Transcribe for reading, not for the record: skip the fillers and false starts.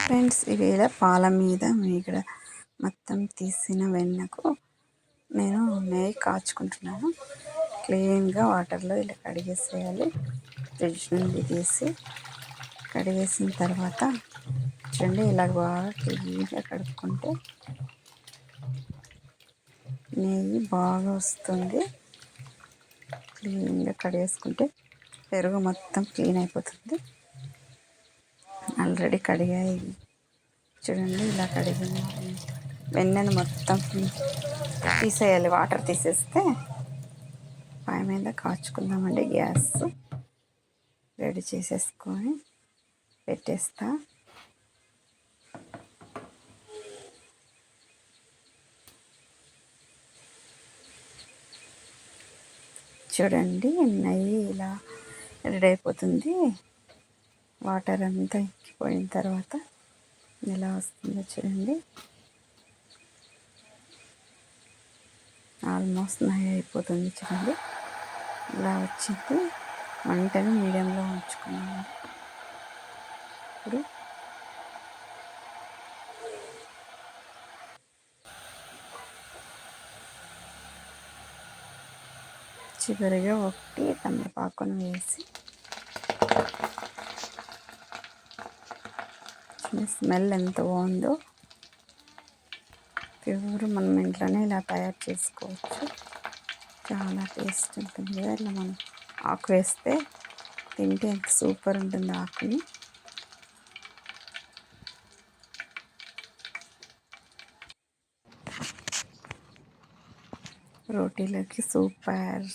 Friends, ఇవేళ పాల మీద మీగడ మొత్తం తీసిన వెన్నకు నేను నెయ్యి కాచుకుంటున్నాను. క్లీన్గా వాటర్లో ఇలా కడిగేసేయాలి. ఫ్రిడ్జ్ నుండి తీసి కడిగేసిన తర్వాత చూడండి, ఇలా బాగా క్లీన్గా కడుక్కుంటే నెయ్యి బాగా వస్తుంది. క్లీన్గా కడిగేసుకుంటే పెరుగు మొత్తం క్లీన్ అయిపోతుంది. ఆల్రెడీ కడిగాయి చూడండి, ఇలా కడిగిన వెన్నెను మొత్తం తీసేయాలి. వాటర్ తీసేస్తే పై మీద కాచుకుందామండి. గ్యాస్ రెడీ చేసేసుకొని పెట్టేస్తా. చూడండి, నెయ్యి ఇలా రెడీ అయిపోతుంది. వాటర్ అంతా ఎక్కిపోయిన తర్వాత ఎలా వస్తుందో చూడండి. ఆల్మోస్ట్ నెయ్యి అయిపోతుంది చూడండి. ఇలా వచ్చింది. మంటని మీడియంలో ఉంచుకున్నాము. ఇప్పుడు చివరిగా ఒకటి తమలపాకును వేసి స్మెల్ ఎంత బాగుందో. ప్యూర్ మనం ఇంట్లోనే ఇలా తయారు చేసుకోవచ్చు. చాలా టేస్ట్ ఉంటుంది కదా. ఇలా మనం ఆకు వేస్తే తింటే ఎంత సూపర్ ఉంటుంది. ఆకుని రోటీలోకి సూపర్.